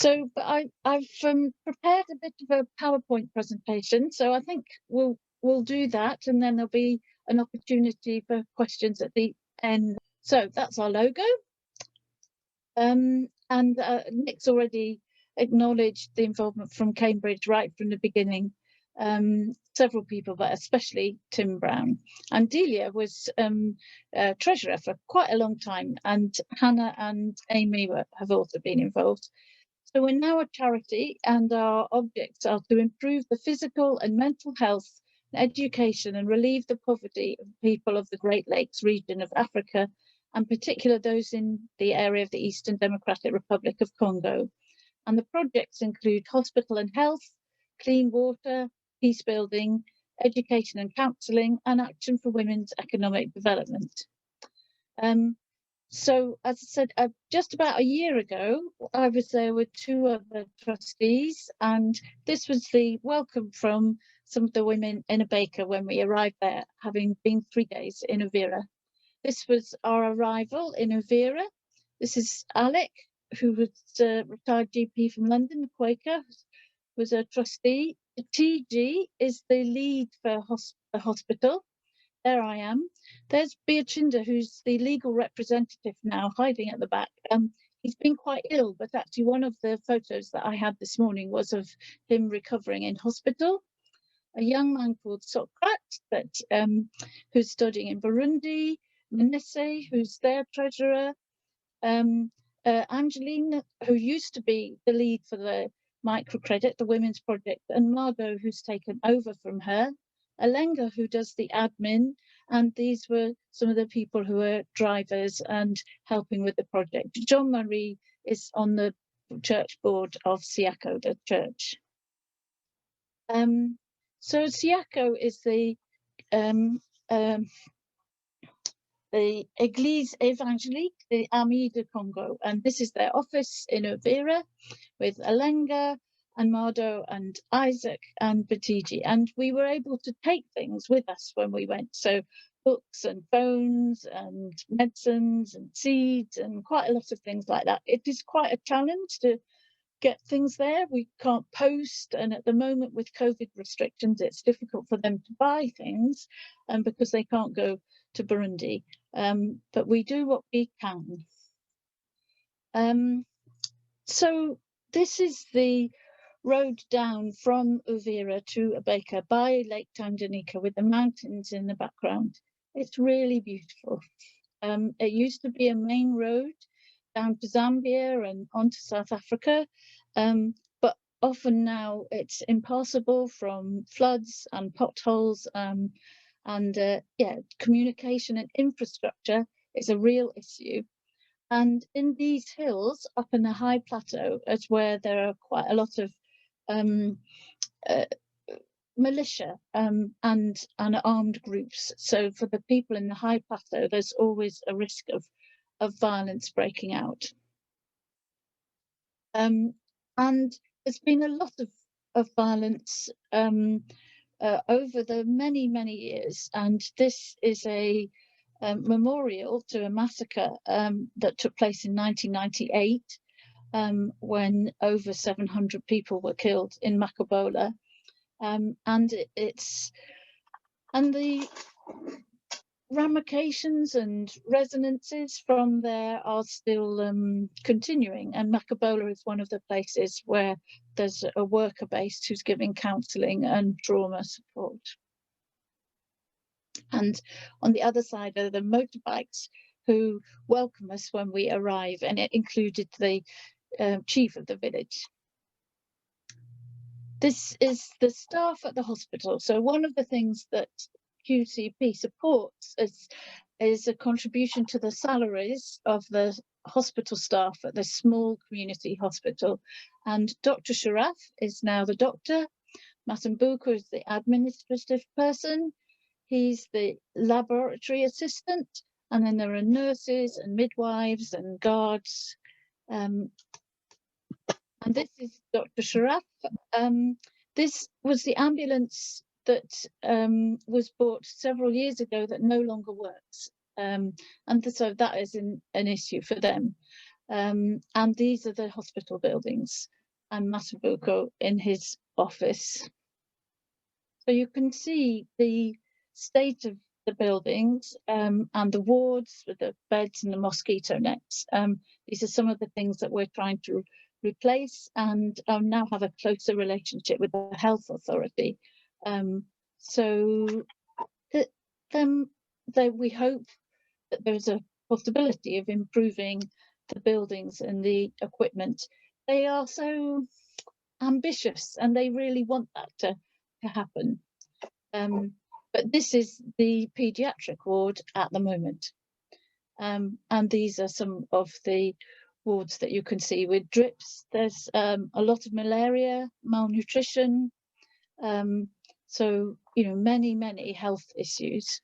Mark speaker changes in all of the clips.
Speaker 1: But I've prepared a bit of a PowerPoint presentation, so I think we'll do that, and then there'll be an opportunity for questions at the end. So that's our logo. And Nick's already acknowledged the involvement from Cambridge right from the beginning. Several people, but especially Tim Brown. And Delia was treasurer for quite a long time, and Hannah and Amy have also been involved. So we're now a charity, and our objects are to improve the physical and mental health, education, and relieve the poverty of people of the Great Lakes region of Africa, and particularly those in the area of the Eastern Democratic Republic of Congo. And the projects include hospital and health, clean water, peace building, education and counselling, and action for women's economic development. So, as I said, just about a year ago, I was there with two other trustees, and this was the welcome from some of the women in Baker when we arrived there, having been 3 days in Uvira. This was our arrival in Uvira. This is Alec, who was a retired GP from London, Quaker, was a trustee. TG is the lead for the hospital. There I am. There's Beatrice, who's the legal representative now, hiding at the back. He's been quite ill, but actually one of the photos that I had this morning was of him recovering in hospital. A young man called Socrates, who's studying in Burundi. Manesse, who's their treasurer. Angeline, who used to be the lead for the microcredit, the women's project, and Margot, who's taken over from her. Alenga, who does the admin, and these were some of the people who were drivers and helping with the project. John Marie is on the church board of Siako, the church. So Siako is the Église Évangélique des Amis de Congo, and this is their office in Uvira with Alenga and Mardo and Isaac and Batiji. And we were able to take things with us when we went. So books and phones and medicines and seeds and quite a lot of things like that. It is quite a challenge to get things there. We can't post, and at the moment with COVID restrictions, it's difficult for them to buy things because they can't go to Burundi. But we do what we can. So this is the road down from Uvira to Baker by Lake Tanganyika with the mountains in the background. It's really beautiful. It used to be a main road down to Zambia and onto South Africa, but often now it's impassable from floods and potholes, and communication and infrastructure is a real issue. And in these hills up in the high plateau is where there are quite a lot of militia and armed groups. So for the people in the high plateau, there's always a risk of violence breaking out. And there's been a lot of violence over the many years, and this is a memorial to a massacre that took place in 1998 when over 700 people were killed in Makabola, and the ramifications and resonances from there are still continuing, and Makabola is one of the places where there's a worker based who's giving counselling and trauma support. And on the other side are the motorbikes who welcome us when we arrive, and it included the chief of the village. This is the staff at the hospital. So one of the things that QCP supports is a contribution to the salaries of the hospital staff at the small community hospital. And Dr. Sharaf is now the doctor. Masambuku is the administrative person. He's the laboratory assistant. And then there are nurses and midwives and guards. And this is Dr. Sharaf. This was the ambulance that was bought several years ago that no longer works. And so that is an issue for them. And these are the hospital buildings, and Matabuko in his office. So you can see the state of the buildings and the wards with the beds and the mosquito nets. These are some of the things that we're trying to replace, and now have a closer relationship with the health authority. So we hope that there's a possibility of improving the buildings and the equipment. They are so ambitious and they really want that to happen. But this is the pediatric ward at the moment. And these are some of the wards that you can see with drips. There's a lot of malaria, malnutrition, so, you know, many health issues.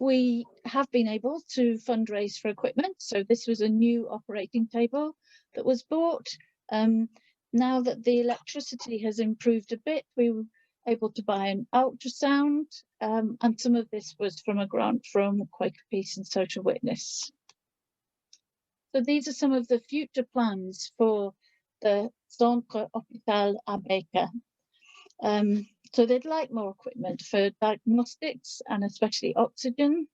Speaker 1: We have been able to fundraise for equipment. So this was a new operating table that was bought. Now that the electricity has improved a bit, we were able to buy an ultrasound, and some of this was from a grant from Quaker Peace and Social Witness. So these are some of the future plans for the Centre Hospital à Baker. So they'd like more equipment for diagnostics and especially oxygen.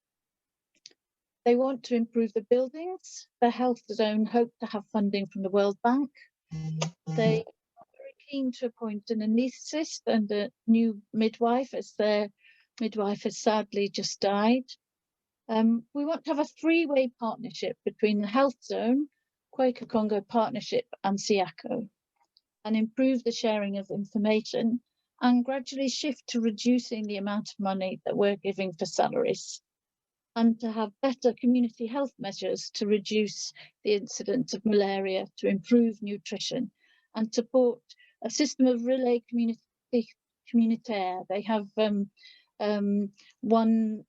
Speaker 1: They want to improve the buildings. The health zone hope to have funding from the World Bank. They are very keen to appoint an anaesthetist and a new midwife, as their midwife has sadly just died. We want to have a three-way partnership between the health zone, Quaker Congo Partnership and SIACO, and improve the sharing of information and gradually shift to reducing the amount of money that we're giving for salaries, and to have better community health measures to reduce the incidence of malaria, to improve nutrition, and support a system of relay communautaire. They have one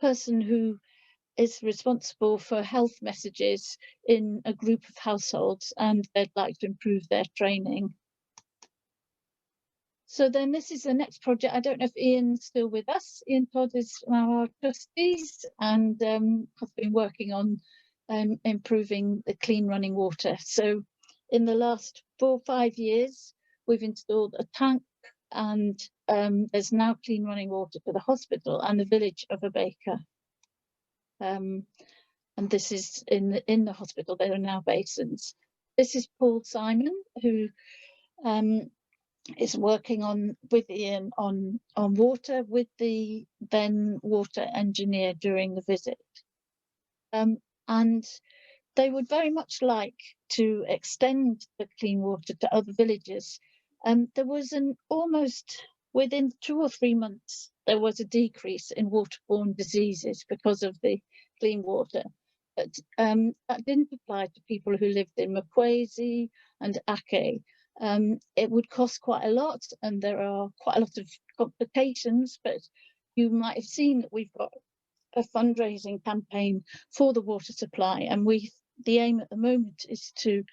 Speaker 1: person who is responsible for health messages in a group of households, and they'd like to improve their training. So then this is the next project. I don't know if Ian's still with us. Ian Todd is one of our trustees and has been working on improving the clean running water. So in the last 4 or 5 years, we've installed a tank, and there's now clean running water for the hospital and the village of Abeka. And this is in the hospital. There are now basins. This is Paul Simon, who is working with Ian on water with the then water engineer during the visit. And they would very much like to extend the clean water to other villages. There was almost within 2 or 3 months, there was a decrease in waterborne diseases because of the clean water. But that didn't apply to people who lived in Makwezi and Ake. It would cost quite a lot, and there are quite a lot of complications, but you might have seen that we've got a fundraising campaign for the water supply, and the aim at the moment is to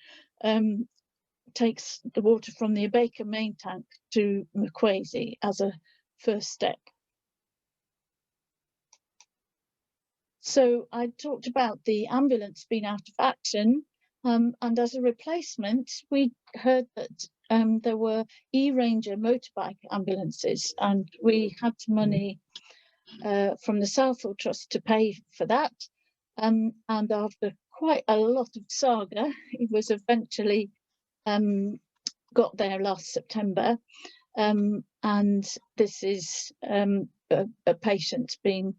Speaker 1: take the water from the Abeka main tank to Makwezi as a first step. So I talked about the ambulance being out of action. And as a replacement, we heard that there were E-Ranger motorbike ambulances, and we had money from the Southall Trust to pay for that. And after quite a lot of saga, it was eventually got there last September. And this is a patient being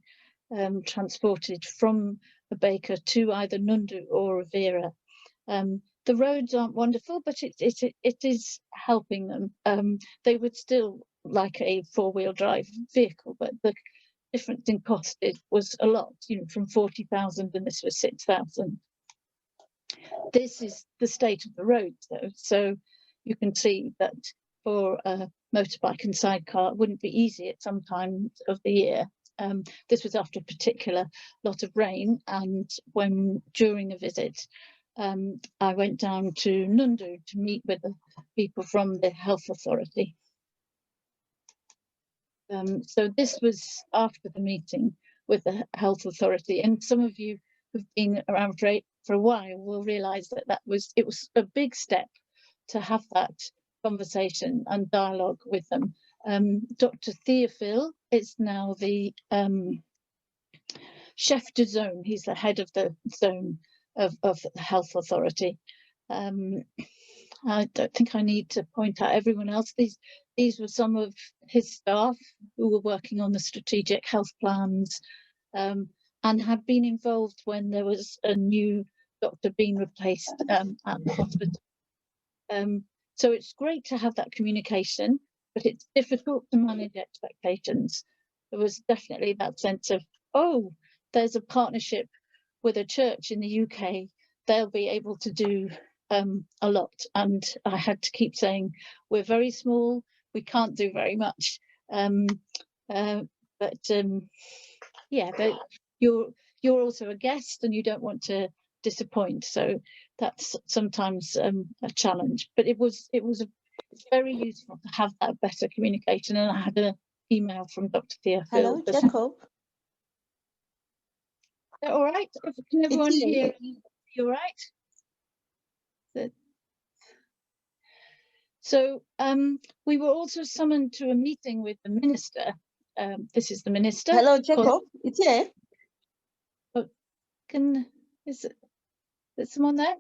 Speaker 1: transported from Abeka to either Nundu or Avira. The roads aren't wonderful, but it is helping them. They would still like a 4-wheel drive vehicle, but the difference in cost was a lot, from 40,000 and this was 6,000. This is the state of the roads, though, so you can see that for a motorbike and sidecar, it wouldn't be easy at some times of the year. This was after a particular lot of rain, and during the visit, I went down to Nundu to meet with the people from the health authority. So this was after the meeting with the health authority, and some of you who've been around for a while will realise that it was a big step to have that conversation and dialogue with them. Dr. Theophil is now the chef de zone. He's the head of the zone of the health authority. I don't think I need to point out everyone else. These were some of his staff who were working on the strategic health plans, and had been involved when there was a new doctor being replaced at the hospital. So it's great to have that communication, but it's difficult to manage expectations. There was definitely that sense of, oh, there's a partnership with a church in the UK, they'll be able to do a lot. And I had to keep saying, we're very small, we can't do very much. Yeah, but you're also a guest and you don't want to disappoint. So that's sometimes a challenge. But it was very useful to have that better communication. And I had an email from Dr. Theophil.
Speaker 2: Hello, Jacob.
Speaker 1: All right? Can everyone hear me? You all right? So we were also summoned to a meeting with the minister. This is the minister.
Speaker 2: Hello, Jacob. It's here.
Speaker 1: Oh, is someone there?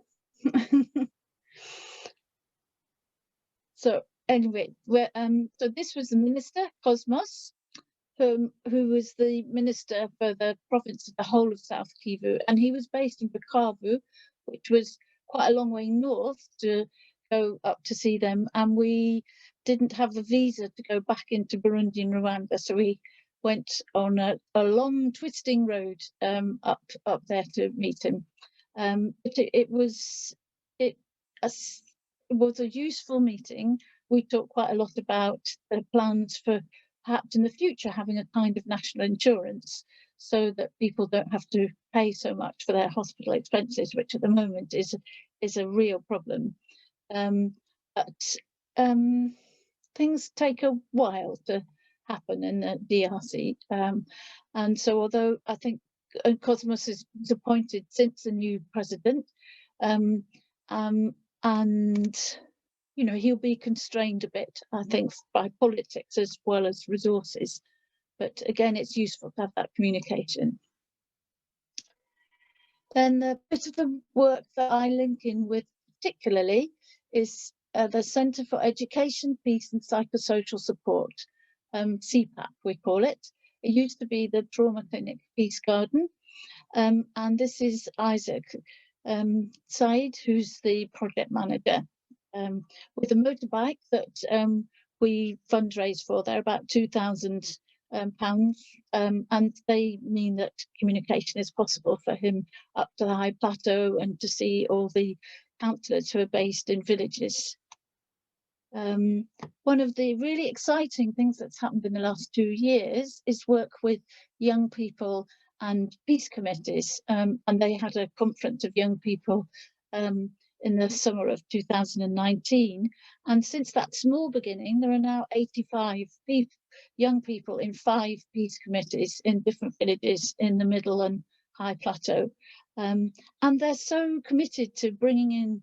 Speaker 1: So anyway, so this was the minister, Cosmos, who was the minister for the province of the whole of South Kivu, and he was based in Bukavu, which was quite a long way north to go up to see them, and we didn't have the visa to go back into Burundi and Rwanda, so we went on a long twisting road up there to meet him. It was a useful meeting. We talked quite a lot about the plans for perhaps in the future having a kind of national insurance so that people don't have to pay so much for their hospital expenses, which at the moment is a real problem. But things take a while to happen in the DRC. And so although I think Cosmos is appointed since the new president, and you know, he'll be constrained a bit, I think, by politics as well as resources. But again, it's useful to have that communication. Then the bit of the work that I link in with particularly is the Centre for Education, Peace and Psychosocial Support, CPAP we call it. It used to be the Trauma Clinic Peace Garden, and this is Isaac Said, who's the project manager, with a motorbike that we fundraise for. They're about £2,000, and they mean that communication is possible for him up to the high plateau and to see all the counsellors who are based in villages. One of the really exciting things that's happened in the last 2 years is work with young people and peace committees, and they had a conference of young people in the summer of 2019, and since that small beginning there are now 85 young people in 5 peace committees in different villages in the middle and high plateau, and they're so committed to bringing in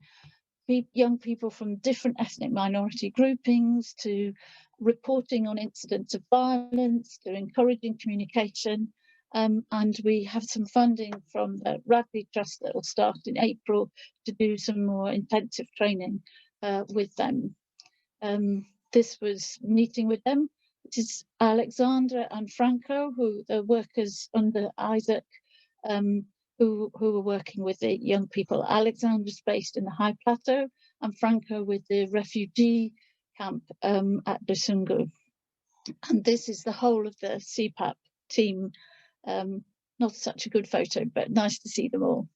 Speaker 1: young people from different ethnic minority groupings, to reporting on incidents of violence, to encouraging communication. And we have some funding from the Radley Trust that will start in April to do some more intensive training with them. This was meeting with them. This is Alexandra and Franco, who the workers under Isaac, who were working with the young people. Alexandra's based in the High Plateau and Franco with the refugee camp at Lusungu. And this is the whole of the CPAP team. Not such a good photo, but nice to see them all.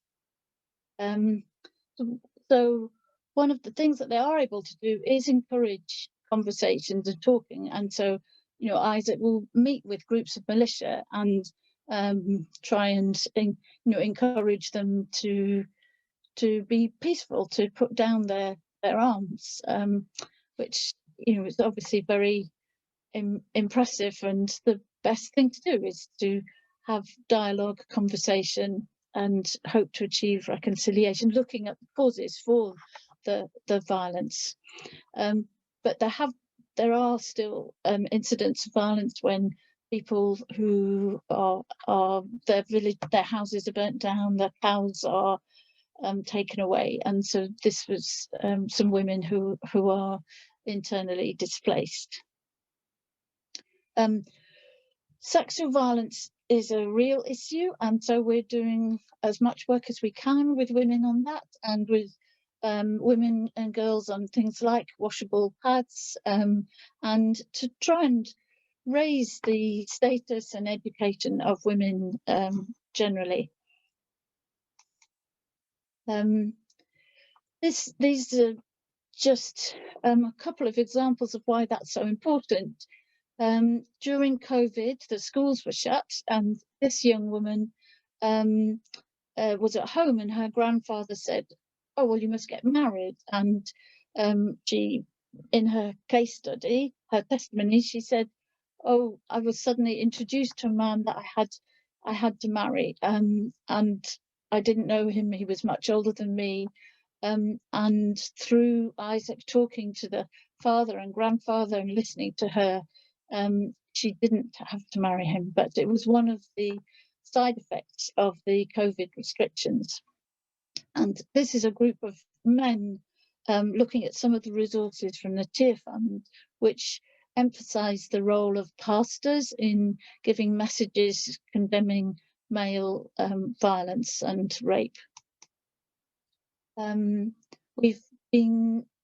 Speaker 1: So one of the things that they are able to do is encourage conversations and talking. And so, you know, Isaac will meet with groups of militia and try and encourage them to be peaceful, to put down their arms, which is obviously very impressive. And the best thing to do is to have dialogue, conversation, hope to achieve reconciliation, looking at the causes for the violence. But there are still incidents of violence when people who are their houses are burnt down, their cows are taken away, and so this was some women who are internally displaced. Sexual violence is a real issue, and so we're doing as much work as we can with women on that, and with women and girls on things like washable pads, and to try and raise the status and education of women generally. These are just a couple of examples of why that's so important. During COVID, the schools were shut, and this young woman was at home, and her grandfather said, "Oh, well, you must get married." And she, in her case study, her testimony, she said, "Oh, I was suddenly introduced to a man that I had to marry, and I didn't know him. He was much older than me." And through Isaac talking to the father and grandfather and listening to her, she didn't have to marry him, but it was one of the side effects of the COVID restrictions. And this is a group of men looking at some of the resources from the Tear Fund, which emphasise the role of pastors in giving messages condemning male violence and rape.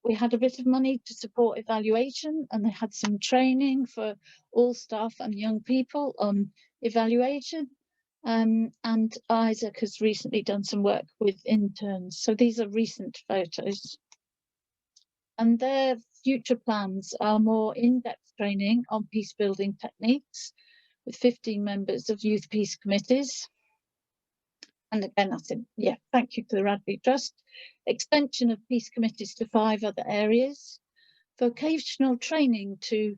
Speaker 1: We had a bit of money to support evaluation, and they had some training for all staff and young people on evaluation. And Isaac has recently done some work with interns. So these are recent photos. And their future plans are more in-depth training on peace building techniques with 15 members of youth peace committees. And again, I said, yeah, thank you to the Radley Trust. Extension of peace committees to 5 other areas. Vocational training to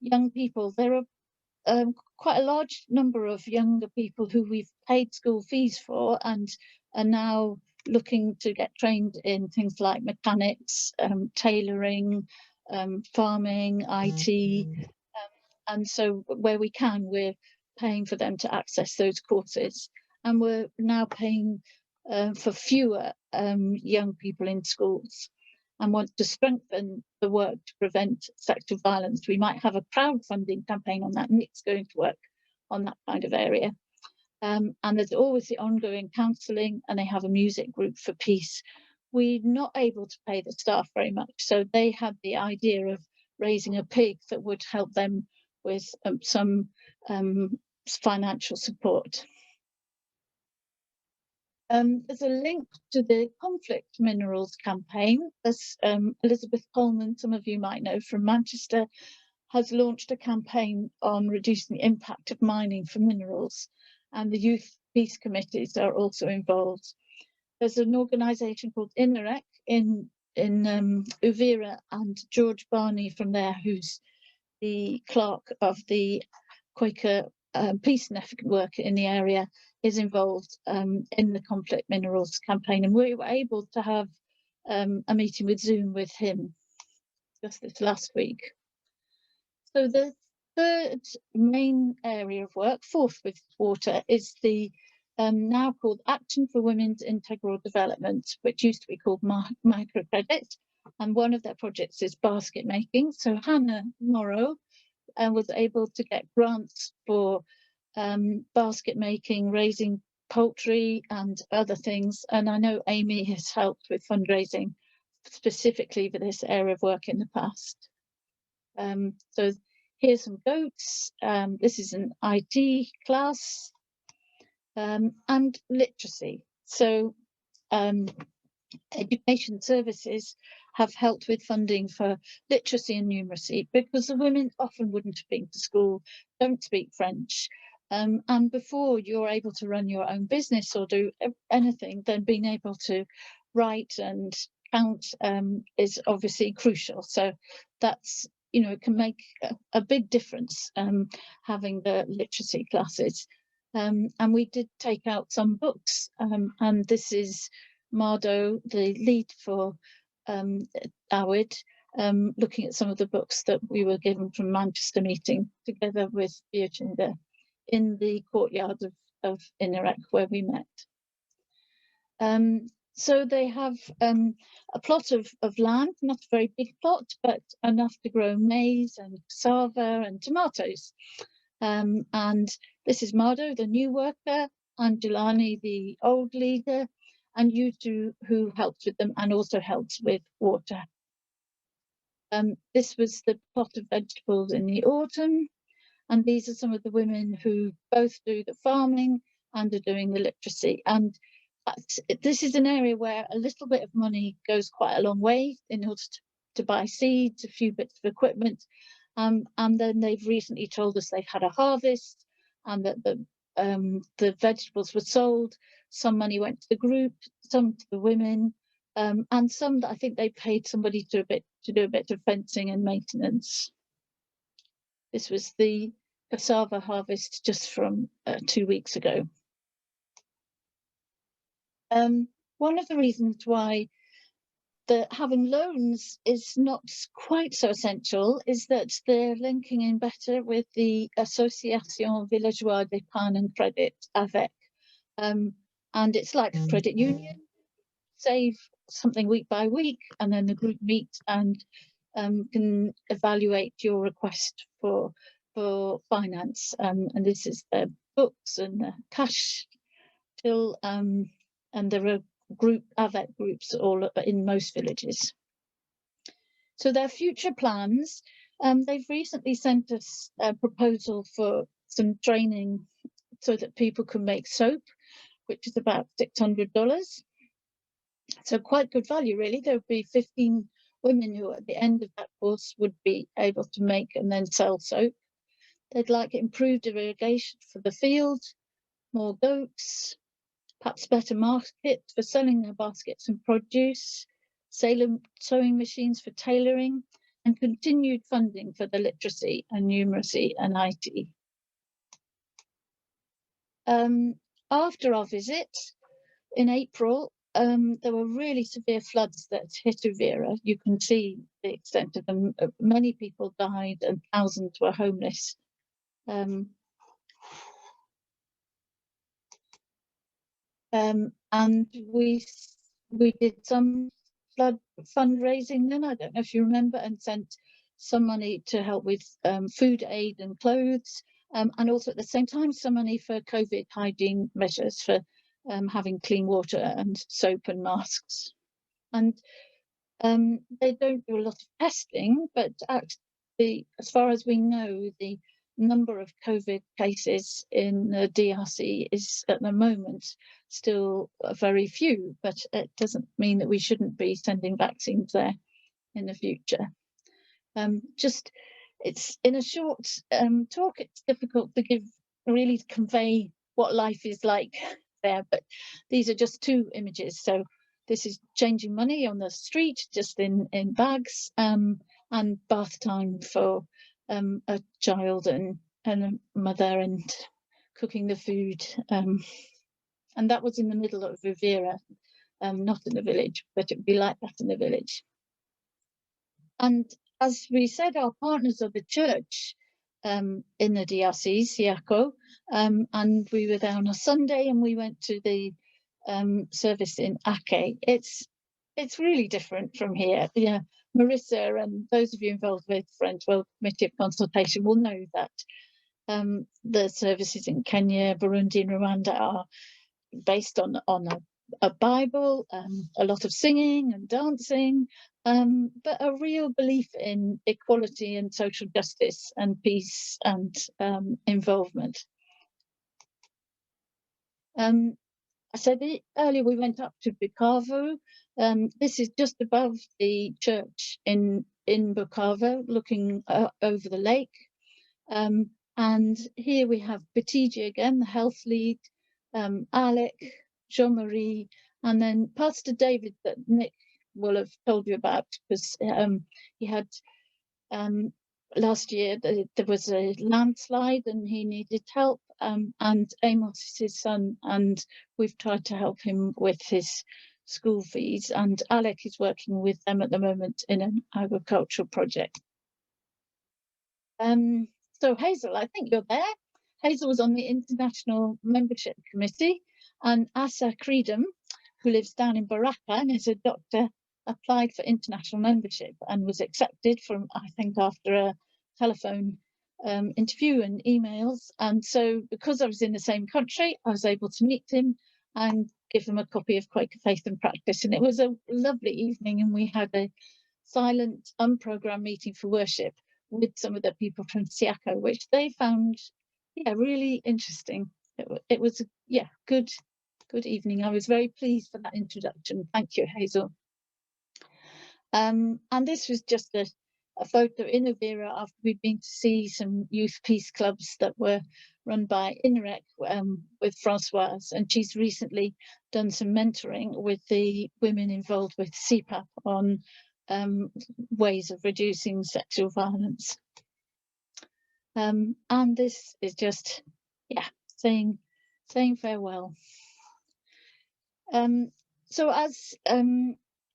Speaker 1: young people. There are quite a large number of younger people who we've paid school fees for and are now looking to get trained in things like mechanics, tailoring, farming, IT. And so where we can, we're paying for them to access those courses. And we're now paying for fewer young people in schools, and want to strengthen the work to prevent sexual violence. We might have a crowdfunding campaign on that. Nick's going to work on that kind of area. And there's always the ongoing counselling, and they have a music group for peace. We're not able to pay the staff very much, so they had the idea of raising a pig that would help them with some financial support. There's a link to the conflict minerals campaign. As Elizabeth Coleman, some of you might know from Manchester, has launched a campaign on reducing the impact of mining for minerals, and the youth peace committees are also involved. There's an organisation called INEREC in Uvira, and George Barney from there, who's the clerk of the Quaker peace network in the area, is involved in the conflict minerals campaign, and we were able to have a meeting with Zoom with him just this last week. So the third main area of work, fourth with water, is the now called Action for Women's Integral Development, which used to be called Microcredit, and one of their projects is basket making. So Hannah Morrow was able to get grants for basket making, raising poultry and other things. And I know Amy has helped with fundraising specifically for this area of work in the past. So here's some goats. This is an IT class, and literacy. So education services have helped with funding for literacy and numeracy, because the women often wouldn't have been to school, don't speak French. And before you're able to run your own business or do anything, then being able to write and count is obviously crucial. So that's, you know, it can make a big difference having the literacy classes. And we did take out some books, and this is Mardo, the lead for AWID, looking at some of the books that we were given from Manchester meeting together with Virginia in the courtyard of Iniraq where we met. So they have a plot of land, not a very big plot, but enough to grow maize and cassava and tomatoes. And this is Mardo, the new worker, and Jelani, the old leader, and Yutu, who helped with them and also helps with water. This was the plot of vegetables in the autumn, and these are some of the women who both do the farming and are doing the literacy. And this is an area where a little bit of money goes quite a long way in order to buy seeds, a few bits of equipment. And then they've recently told us they've had a harvest and that the vegetables were sold. Some money went to the group, some to the women, and some that I think they paid somebody to do a bit of fencing and maintenance. This was the cassava harvest just from 2 weeks ago. One of the reasons why having loans is not quite so essential is that they're linking in better with the Association Villageoise d'Épargne and Credit, AVEC. And it's like a credit union, save something week by week, and then the group meet and can evaluate your request for finance. And this is the books and the cash till, and there are AVEC groups all in most villages. So their future plans, they've recently sent us a proposal for some training so that people can make soap, which is about $600. So quite good value, really. There would be 15 women who at the end of that course would be able to make and then sell soap. They'd like improved irrigation for the field, more goats, perhaps better market for selling their baskets and produce, sewing machines for tailoring, and continued funding for the literacy and numeracy and IT. After our visit in April, there were really severe floods that hit Uvira. You can see the extent of them. Many people died and thousands were homeless. And we did some flood fundraising then, I don't know if you remember, and sent some money to help with food aid and clothes, and also at the same time some money for COVID hygiene measures for having clean water and soap and masks. And they don't do a lot of testing, but actually, as far as we know, the number of COVID cases in the DRC is at the moment still very few, but it doesn't mean that we shouldn't be sending vaccines there in the future. Just, it's in a short talk, it's difficult to really convey what life is like there, but these are just two images. So this is changing money on the street, just in bags, and bath time for a child and a mother, and cooking the food. And that was in the middle of Uvira, not in the village, but it would be like that in the village. And as we said, our partners are the church in the DRC, Siako, and we were there on a Sunday and we went to the service in Ake. It's really different from here. Yeah, Marissa and those of you involved with French World Committee of Consultation will know that the services in Kenya, Burundi and Rwanda are based on a Bible, a lot of singing and dancing, but a real belief in equality and social justice and peace and involvement. I said earlier we went up to Bukavu. This is just above the church in Bukavu, looking over the lake. And here we have Betiji again, the health lead, Alec, Jean-Marie, and then Pastor David that Nick will have told you about, because he had last year there was a landslide and he needed help, and Amos is his son, and we've tried to help him with his school fees, and Alec is working with them at the moment in an agricultural project. So Hazel, I think you're there. Hazel was on the International Membership Committee, and Asa Creedham, who lives down in Baraka and is a doctor, applied for international membership and was accepted from, I think, after a telephone interview and emails. And so because I was in the same country, I was able to meet him and give him a copy of Quaker Faith and Practice. And it was a lovely evening, and we had a silent, unprogrammed meeting for worship with some of the people from Siako, which they found, really interesting. It was, good evening. I was very pleased for that introduction. Thank you, Hazel. And this was just a photo in Avira after we'd been to see some youth peace clubs that were run by INREC with Françoise, and she's recently done some mentoring with the women involved with CPAP on ways of reducing sexual violence. And this is just, saying farewell. So as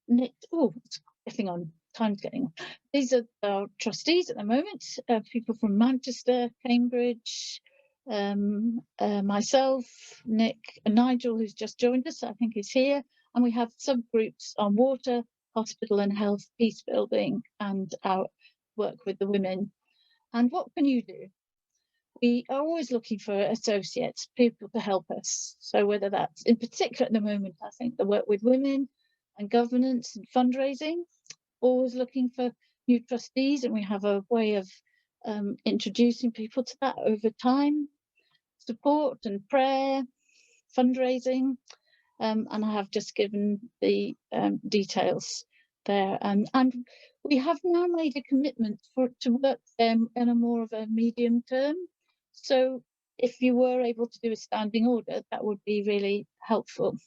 Speaker 1: Nick, it's getting on, time's getting on. These are our trustees at the moment, people from Manchester, Cambridge, myself, Nick, and Nigel, who's just joined us, I think is here, and we have subgroups on water, hospital and health, peace building, and our work with the women. And what can you do? We are always looking for associates, people to help us. So whether that's, in particular at the moment, I think the work with women and governance and fundraising, always looking for new trustees, and we have a way of introducing people to that over time. Support and prayer, fundraising, and I have just given the details there. And we have now made a commitment to work them in a more of a medium term. So if you were able to do a standing order, that would be really helpful.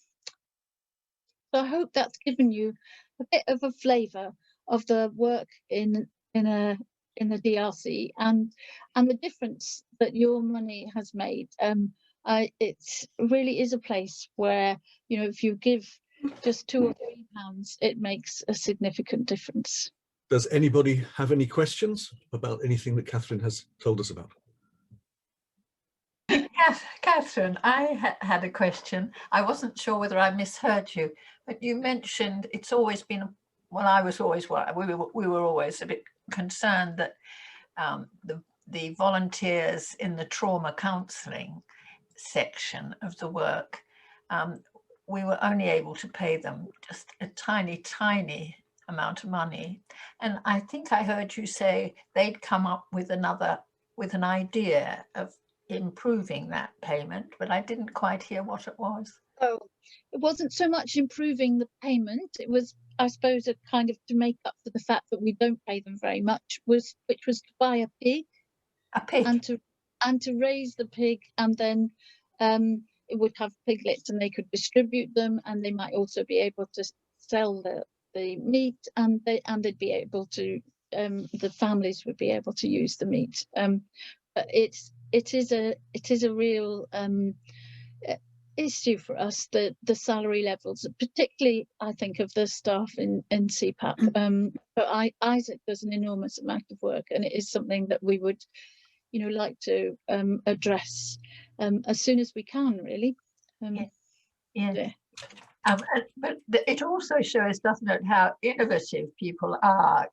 Speaker 1: So I hope that's given you a bit of a flavour of the work in the DRC and the difference that your money has made. It really is a place where, if you give just £2 or £3, it makes a significant difference.
Speaker 3: Does anybody have any questions about anything that Catherine has told us about?
Speaker 4: Yes, Catherine, I had a question. I wasn't sure whether I misheard you, but you mentioned it's always been, we were always a bit concerned that the volunteers in the trauma counselling section of the work, we were only able to pay them just a tiny amount of money. And I think I heard you say they'd come up with an idea of improving that payment, but I didn't quite hear what it was.
Speaker 1: Oh, it wasn't so much improving the payment. It was, I suppose, a kind of to make up for the fact that we don't pay them very much, which was to buy a pig.
Speaker 4: A pig.
Speaker 1: And to raise the pig, and then it would have piglets, and they could distribute them, and they might also be able to sell the meat, and they'd be able to, the families would be able to use the meat. But it is a real issue for us, the salary levels, particularly I think of the staff in CPAP. But Isaac does an enormous amount of work, and it is something that we would like to address as soon as we can, really.
Speaker 4: Yeah. But it also shows, doesn't it, how innovative people are.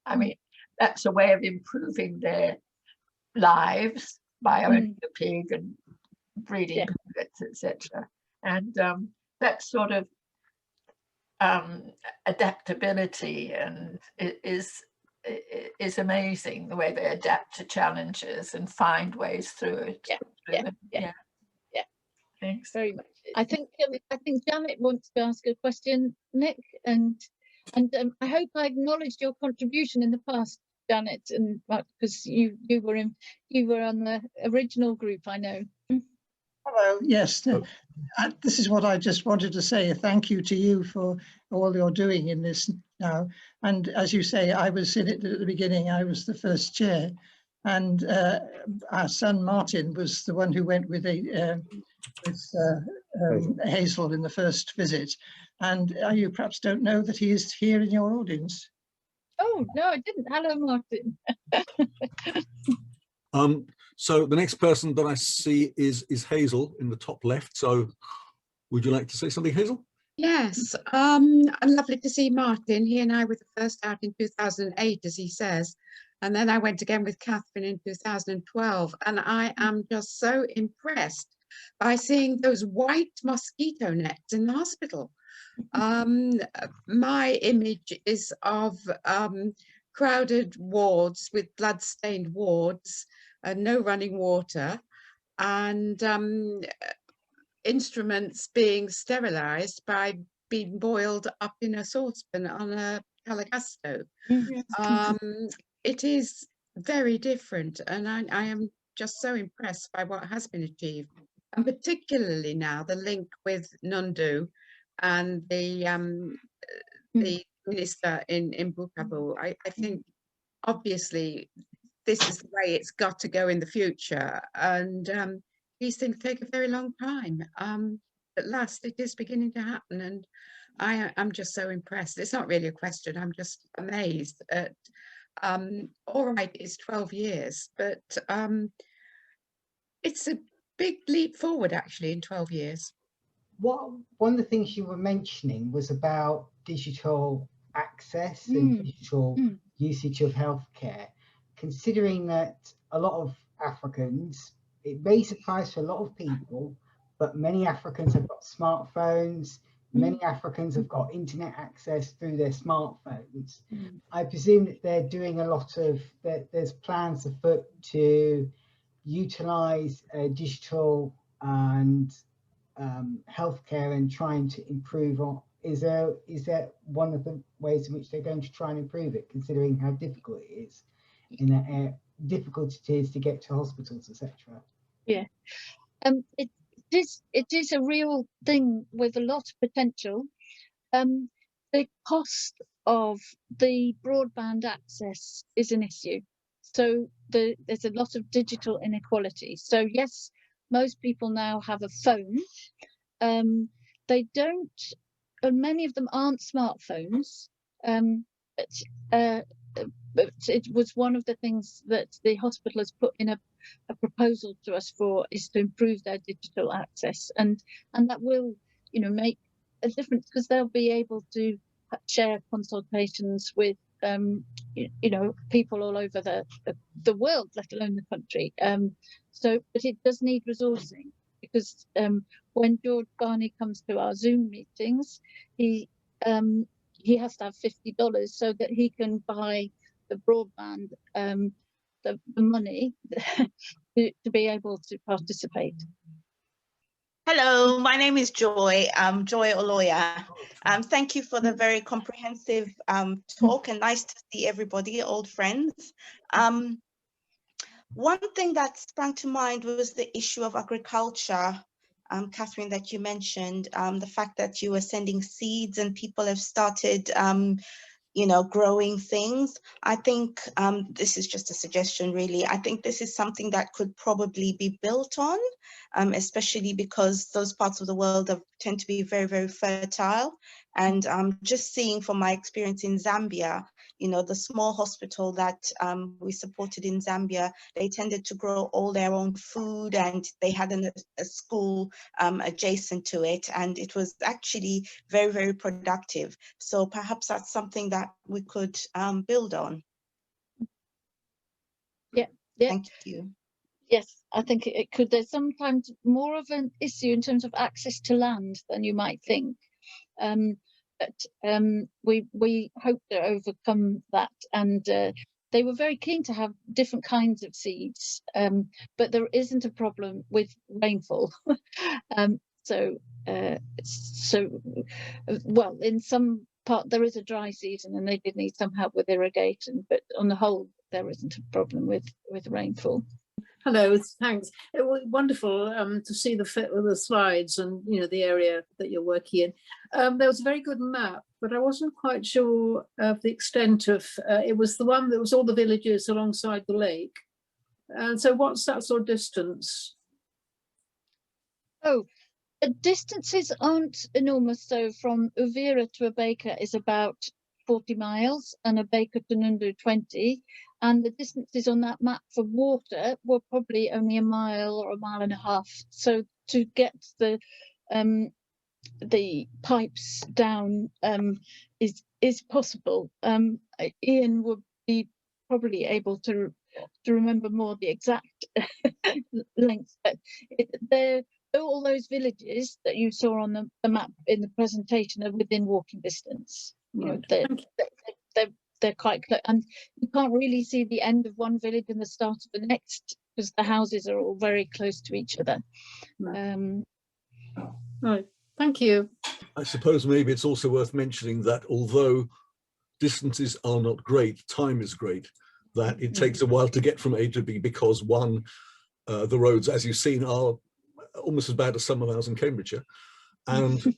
Speaker 4: I mean, that's a way of improving their lives by owning the pig and breeding piglets, etc. And that sort of adaptability and is amazing, the way they adapt to challenges and find ways through it. Yeah. Thanks
Speaker 1: very much. I think Janet wants to ask a question, Nick, and I hope I acknowledged your contribution in the past, Janet, and because you were on the original group, I know.
Speaker 5: Hello. Yes, this is what I just wanted to say. A thank you to you for all you're doing in this now. And as you say, I was in it at the beginning. I was the first chair, And our son Martin was the one who went with Hazel in the first visit. And you perhaps don't know that he is here in your audience.
Speaker 1: Oh, no, I didn't. Hello, Martin.
Speaker 3: So the next person that I see is Hazel in the top left. So would you like to say something, Hazel?
Speaker 6: Yes, lovely to see Martin. He and I were the first out in 2008, as he says. And then I went again with Catherine in 2012. And I am just so impressed by seeing those white mosquito nets in the hospital. My image is of crowded wards with blood-stained wards, no running water, and instruments being sterilized by being boiled up in a saucepan on a colour gas stove. It is very different, and I am just so impressed by what has been achieved, and particularly now the link with Nundu and the minister in Bukavu. I think obviously this is the way it's got to go in the future, and these things take a very long time. At last it is beginning to happen, and I'm just so impressed. It's not really a question, I'm just amazed at all right, it's 12 years, but it's a big leap forward actually in 12 years.
Speaker 7: One of the things you were mentioning was about digital access and digital usage of healthcare. Considering that a lot of Africans, it may surprise for a lot of people, but many Africans have got smartphones. Many Africans have got internet access through their smartphones. I presume that they're doing a lot of, there's plans afoot to utilize digital and healthcare and trying to improve on. Is that one of the ways in which they're going to try and improve it, considering how difficult it is in that area, difficult it is to get to hospitals, etc.?
Speaker 1: Yeah, it is a real thing with a lot of potential. The cost of the broadband access is an issue. So there's a lot of digital inequality. So yes, most people now have a phone. They don't, and many of them aren't smartphones. But it was one of the things that the hospital has put in a proposal to us for, is to improve their digital access, and that will, you know, make a difference, because they'll be able to share consultations with you know, people all over the world, let alone the country. So, but it does need resourcing, because when George Barney comes to our Zoom meetings, he has to have $50 so that he can buy the broadband, the money to be able to participate.
Speaker 2: Hello, my name is Joy, Joy Oloya. Thank you for the very comprehensive talk, and nice to see everybody, old friends. One thing that sprang to mind was the issue of agriculture, Catherine, that you mentioned, the fact that you were sending seeds and people have started you know, growing things. I think this is just a suggestion, really. I think this is something that could probably be built on, especially because those parts of the world tend to be very, very fertile. And just seeing from my experience in Zambia, you know, the small hospital that we supported in Zambia, they tended to grow all their own food, and they had a school adjacent to it, and it was actually very, very productive. So perhaps that's something that we could build on.
Speaker 1: Yeah.
Speaker 2: Thank you.
Speaker 1: Yes, I think it could. There's sometimes more of an issue in terms of access to land than you might think. But we hope to overcome that, and they were very keen to have different kinds of seeds, but there isn't a problem with rainfall. So well, in some part there is a dry season, and they did need some help with irrigation, but on the whole there isn't a problem with rainfall.
Speaker 8: Hello, thanks. It was wonderful to see the slides and, you know, the area that you're working in. There was a very good map, but I wasn't quite sure of the extent of, it was the one that was all the villages alongside the lake. And so what's that sort of distance?
Speaker 1: Oh, the distances aren't enormous. So from Uvira to Abeka is about 40 miles and Abeka to Nundu 20. And the distances on that map for water were probably only a mile or a mile and a half. So to get the pipes down is possible. Ian would be probably able to remember more the exact length, but all those villages that you saw on the map in the presentation are within walking distance. You know, they're quite close, and you can't really see the end of one village and the start of the next because the houses are all very close to each other.
Speaker 8: Right, thank you.
Speaker 3: I suppose maybe it's also worth mentioning that although distances are not great, time is great, that it takes a while to get from A to B because one, the roads, as you've seen, are almost as bad as some of ours in Cambridgeshire. And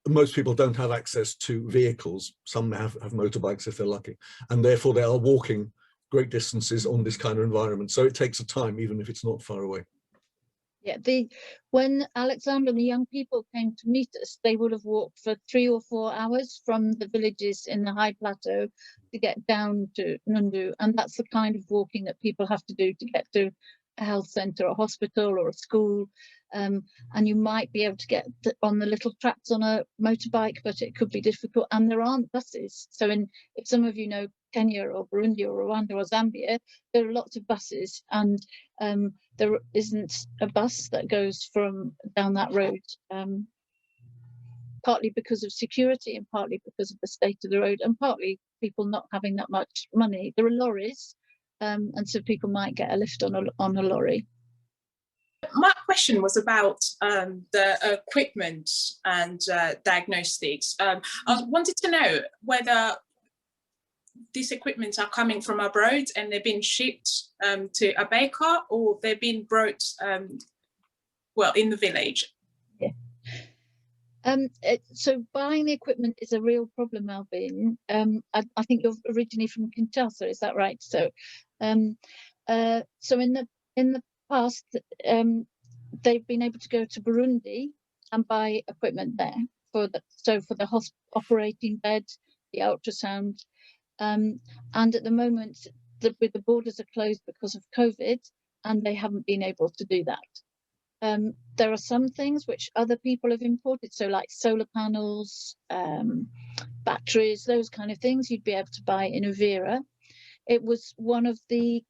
Speaker 3: most people don't have access to vehicles. Some have motorbikes if they're lucky. And therefore they are walking great distances on this kind of environment. So it takes a time, even if it's not far away.
Speaker 1: Yeah, when Alexander and the young people came to meet us, they would have walked for 3 or 4 hours from the villages in the high plateau to get down to Nundu. And that's the kind of walking that people have to do to get to a health centre, a hospital or a school. And you might be able to get on the little tracks on a motorbike, but it could be difficult. And there aren't buses. So if some of you know Kenya or Burundi or Rwanda or Zambia, there are lots of buses, and there isn't a bus that goes from down that road, partly because of security and partly because of the state of the road and partly people not having that much money. There are lorries, and so people might get a lift on a lorry.
Speaker 9: My question was about the equipment and diagnostics. I wanted to know whether these equipments are coming from abroad and they've been shipped to Abeka, or they've been brought, well, in the village.
Speaker 1: Yeah. So buying the equipment is a real problem, Alvin. I think you're originally from Kinshasa, is that right? So, so in the past, they've been able to go to Burundi and buy equipment there for the operating bed, the ultrasound, and at the moment the borders are closed because of COVID, and they haven't been able to do that. There are some things which other people have imported, so like solar panels, batteries, those kind of things you'd be able to buy in Uvira. It was one of the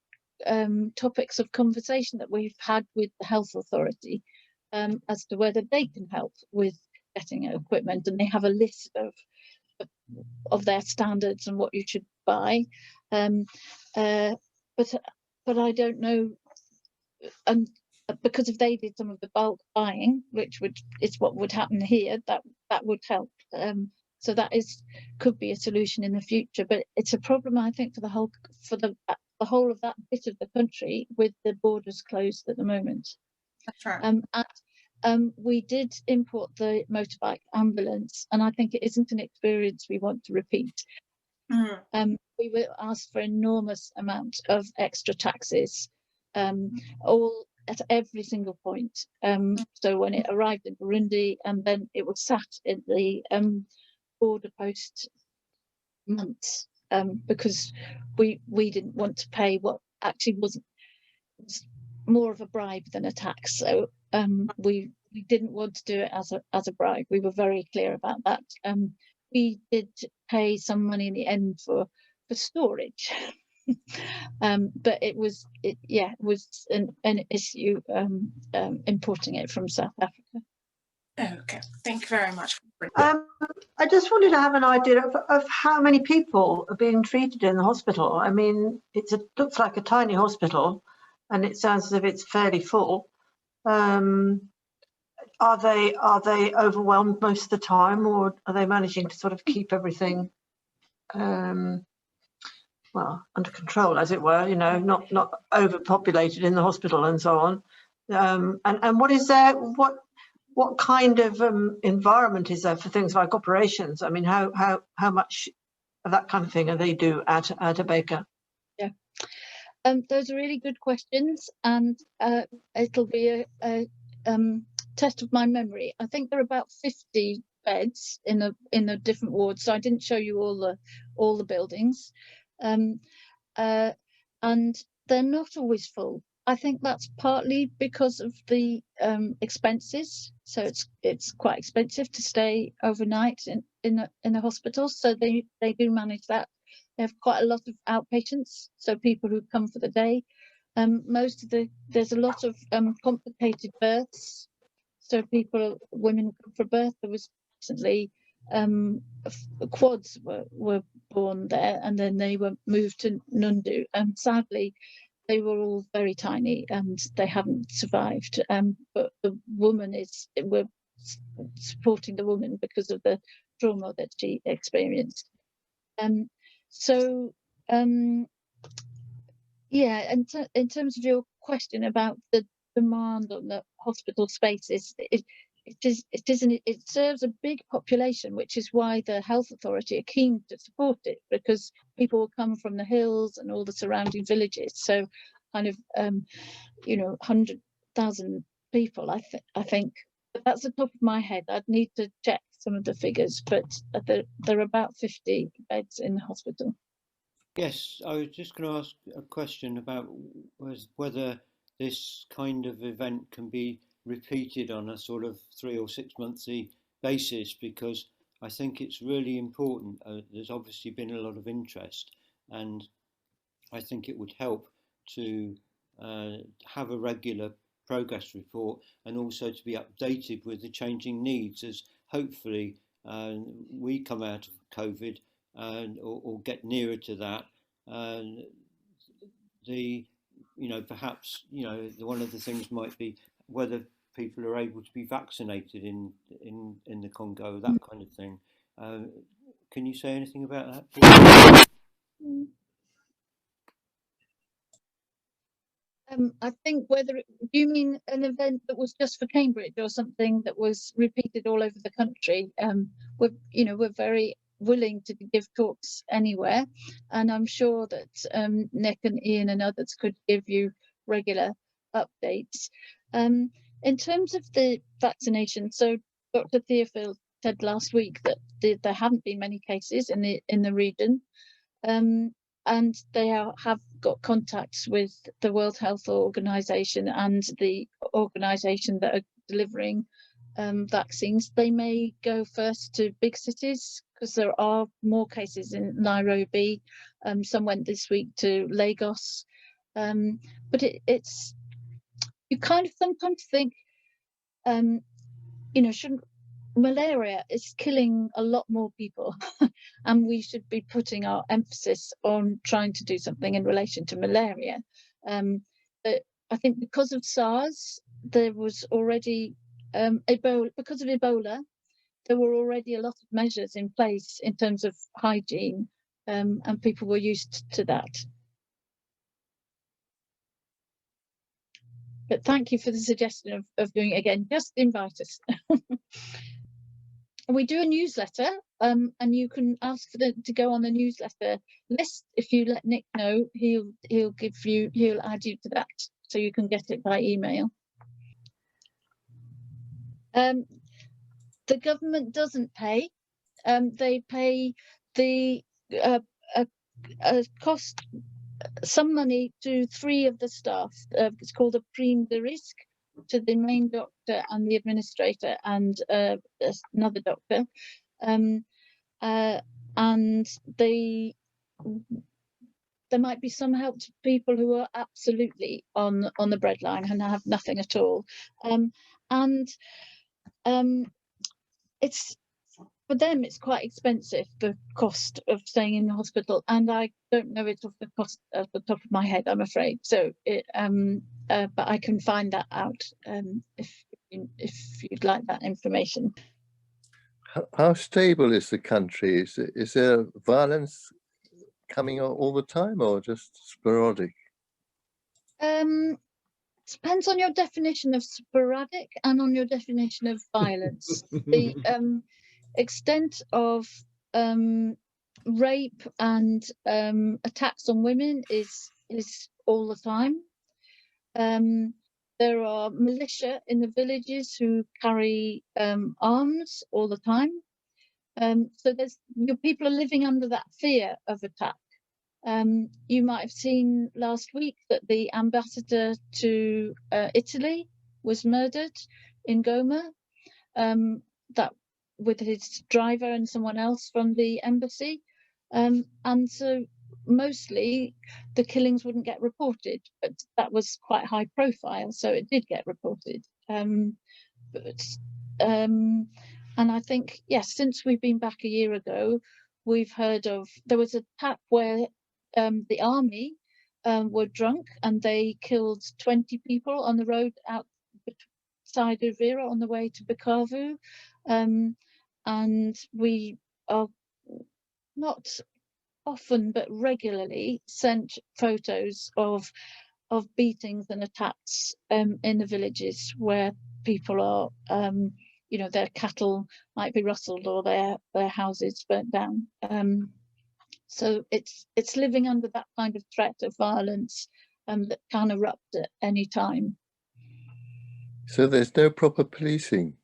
Speaker 1: topics of conversation that we've had with the health authority as to whether they can help with getting equipment, and they have a list of their standards and what you should buy, but I don't know, and because if they did some of the bulk buying, which is what would happen here, that would help. So that could be a solution in the future, but it's a problem, I think, for the whole of that bit of the country with the borders closed at the moment.
Speaker 9: That's right.
Speaker 1: We did import the motorbike ambulance, and I think it isn't an experience we want to repeat. We were asked for enormous amounts of extra taxes, all at every single point. So when it arrived in Burundi, and then it was sat in the border post months, because we didn't want to pay what actually was more of a bribe than a tax. So we didn't want to do it as a bribe. We were very clear about that. We did pay some money in the end for storage, but it was an issue importing it from South Africa.
Speaker 9: Okay, thank you very much.
Speaker 10: I just wanted to have an idea of how many people are being treated in the hospital. I mean, looks like a tiny hospital, and it sounds as if it's fairly full. Are they overwhelmed most of the time, or are they managing to sort of keep everything well, under control, as it were? You know, not overpopulated in the hospital and so on. And what is there? What kind of environment is there for things like operations? I mean, how much of that kind of thing do they do at Abeka?
Speaker 1: Yeah, Those are really good questions, and it'll be a test of my memory. I think there are about 50 beds in the different wards, so I didn't show you all the buildings, and they're not always full. I think that's partly because of the expenses. So it's quite expensive to stay overnight in a hospital. So they do manage that. They have quite a lot of outpatients, so people who come for the day. There's a lot of complicated births. So women who come for birth. There was recently quads were born there, and then they were moved to Nundu, and sadly they were all very tiny and they haven't survived. But the woman we're supporting the woman because of the trauma that she experienced. Yeah, and in terms of your question about the demand on the hospital spaces, it serves a big population, which is why the health authority are keen to support it, because people will come from the hills and all the surrounding villages. So kind of 100,000 people, I think. But that's the top of my head. I'd need to check some of the figures, but there are about 50 beds in the hospital.
Speaker 11: Yes, I was just going to ask a question about whether this kind of event can be repeated on a sort of 3 or 6 monthly basis, because I think it's really important. There's obviously been a lot of interest, and I think it would help to have a regular progress report, and also to be updated with the changing needs as hopefully we come out of COVID or get nearer to that. Perhaps one of the things might be whether people are able to be vaccinated in the Congo, that kind of thing. Can you say anything about that, please?
Speaker 1: I think do you mean an event that was just for Cambridge or something that was repeated all over the country? We're very willing to give talks anywhere, and I'm sure that Nick and Ian and others could give you regular updates. In terms of the vaccination, so Dr. Theophil said last week that there haven't been many cases in the region. And they have got contacts with the World Health Organization and the organization that are delivering vaccines. They may go first to big cities because there are more cases in Nairobi. Some went this week to Lagos. But it's you kind of sometimes think, shouldn't malaria is killing a lot more people and we should be putting our emphasis on trying to do something in relation to malaria. But I think because of SARS, there was already because of Ebola, there were already a lot of measures in place in terms of hygiene, and people were used to that. But thank you for the suggestion of doing it again. Just invite us. We do a newsletter, and you can ask for to go on the newsletter list. If you let Nick know, he'll add you to that, so you can get it by email. The government doesn't pay. They pay the cost some money to 3 of the staff. It's called a prime de risque, to the main doctor and the administrator and another doctor, and there might be some help to people who are absolutely on the breadline and have nothing at all, it's for them it's quite expensive, the cost of staying in the hospital, and I don't know it off the top of my head, I'm afraid. So but I can find that out if you'd like that information.
Speaker 12: How stable is the country? Is there violence coming all the time, or just sporadic?
Speaker 1: Depends on your definition of sporadic and on your definition of violence. The extent of rape and attacks on women is all the time. There are militia in the villages who carry arms all the time. So your people are living under that fear of attack. You might have seen last week that the ambassador to Italy was murdered in Goma, that with his driver and someone else from the embassy. And so mostly the killings wouldn't get reported, but that was quite high profile, so it did get reported. And I think, yes, since we've been back a year ago, we've heard of, there was an attack where the army were drunk and they killed 20 people on the road outside of Vera on the way to Bukavu. And we are not often but regularly sent photos of beatings and attacks in the villages where people are, you know, their cattle might be rustled or their houses burnt down. So it's living under that kind of threat of violence that can erupt at any time.
Speaker 12: So there's no proper policing?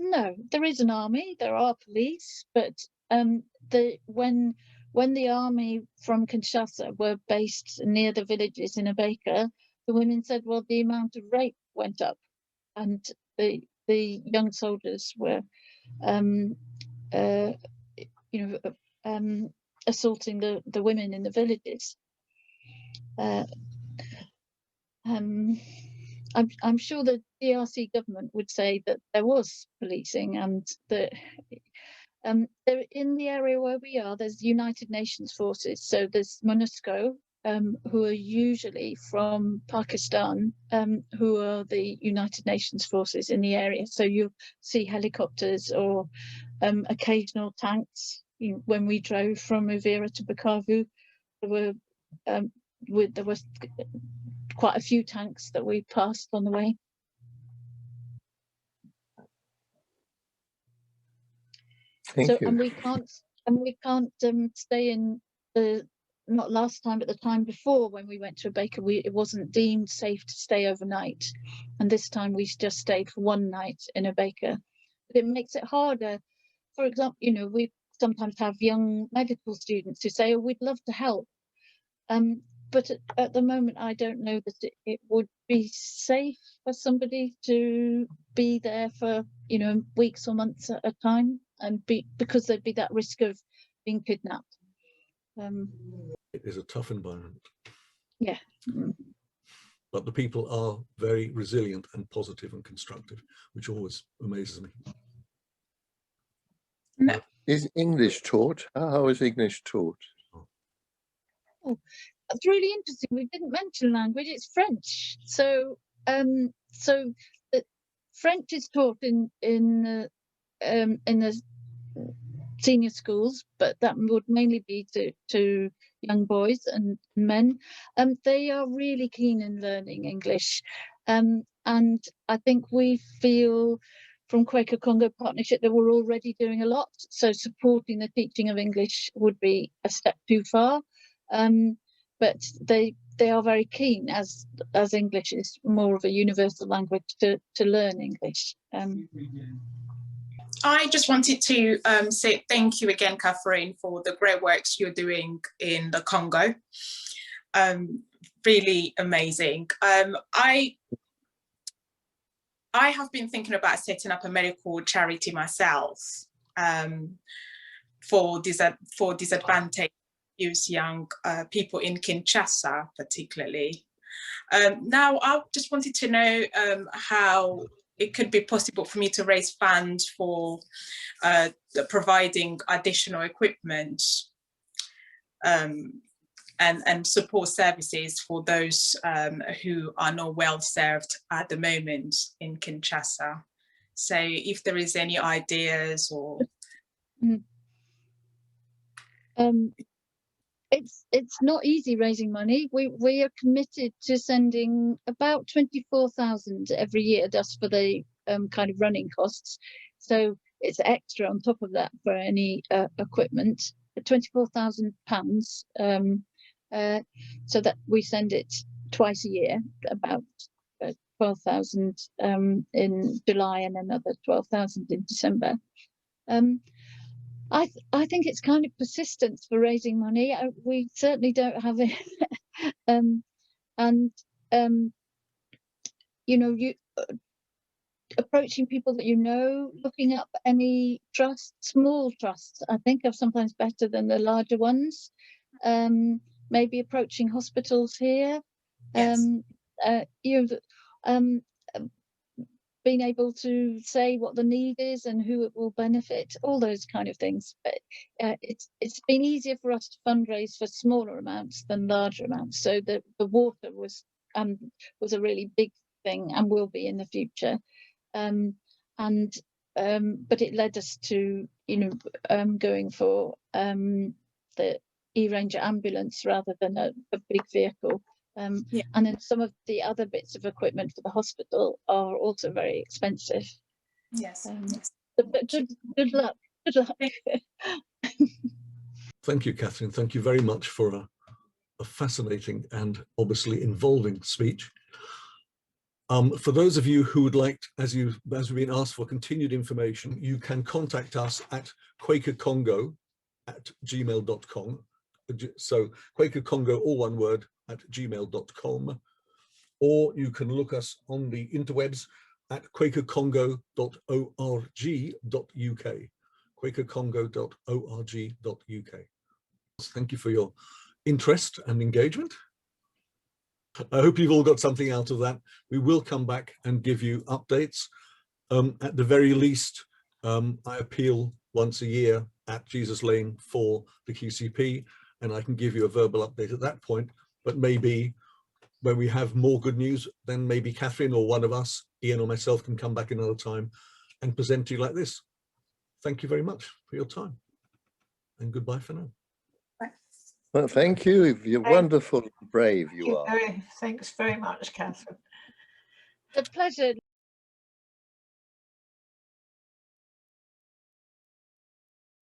Speaker 1: No, there is an army, there are police, but when the army from Kinshasa were based near the villages in Abeka, the women said, well, the amount of rape went up, and the young soldiers were assaulting the women in the villages. I'm sure the DRC government would say that there was policing, and that in the area where we are, there's United Nations forces. So there's MONUSCO, who are usually from Pakistan, who are the United Nations forces in the area. So you'll see helicopters or occasional tanks. When we drove from Uvira to Bukavu, there was quite a few tanks that we passed on the way.
Speaker 12: Thank you.
Speaker 1: And we can't stay in not last time, but the time before when we went to Baker, it wasn't deemed safe to stay overnight, and this time we just stayed for one night in a Baker. But it makes it harder. For example, we sometimes have young medical students who say, oh, we'd love to help, but at the moment I don't know that it would be safe for somebody to be there for weeks or months at a time, and because there'd be that risk of being kidnapped.
Speaker 3: It is a tough environment.
Speaker 1: Yeah.
Speaker 3: But the people are very resilient and positive and constructive, which always amazes me.
Speaker 9: No.
Speaker 12: Is English taught? How is English taught?
Speaker 1: Oh, that's really interesting. We didn't mention language. It's French. So the French is taught in the senior schools, but that would mainly be to young boys and men. They are really keen in learning English, and I think we feel from Quaker Congo Partnership that we're already doing a lot, so supporting the teaching of English would be a step too far, but they are very keen, as English is more of a universal language, to learn English.
Speaker 9: I just wanted to say thank you again, Catherine, for the great works you're doing in the Congo. Really amazing. I have been thinking about setting up a medical charity myself for disadvantaged youth, young people in Kinshasa, particularly. Now, I just wanted to know how it could be possible for me to raise funds for providing additional equipment and support services for those who are not well served at the moment in Kinshasa. So if there is any ideas or...
Speaker 1: It's not easy raising money. We are committed to sending about 24,000 every year just for the kind of running costs. So it's extra on top of that for any equipment. £24,000. so that we send it twice a year, about 12,000 in July and another 12,000 in December. I think it's kind of persistence for raising money. We certainly don't have it. You know, approaching people that you know, looking up any trusts, small trusts, I think are sometimes better than the larger ones. Maybe approaching hospitals here.
Speaker 9: Yes.
Speaker 1: Being able to say what the need is and who it will benefit, all those kind of things. But it's been easier for us to fundraise for smaller amounts than larger amounts. So the water was a really big thing and will be in the future. But it led us to, you know, going for the E-Ranger ambulance rather than a big vehicle.
Speaker 9: Yeah.
Speaker 1: And then some of the other bits of equipment for the hospital are also very expensive.
Speaker 9: Yes. Yes.
Speaker 1: But good luck. Good luck.
Speaker 3: Thank you, Catherine. Thank you very much for a fascinating and obviously involving speech. For those of you who would like, as we've been asked for continued information, you can contact us at quakercongo@gmail.com. So Quaker Congo, all one word, at gmail.com, or you can look us on the interwebs at quakercongo.org.uk, quakercongo.org.uk. Thank you for your interest and engagement. I hope you've all got something out of that. We will come back and give you updates. At the very least, I appeal once a year at Jesus Lane for the QCP, and I can give you a verbal update at that point. But maybe when we have more good news, then maybe Catherine or one of us, Ian or myself, can come back another time and present to you like this. Thank you very much for your time, and goodbye for now.
Speaker 12: Well, thank you. You're wonderful, brave you are.
Speaker 4: Thanks very much, Catherine.
Speaker 1: A pleasure.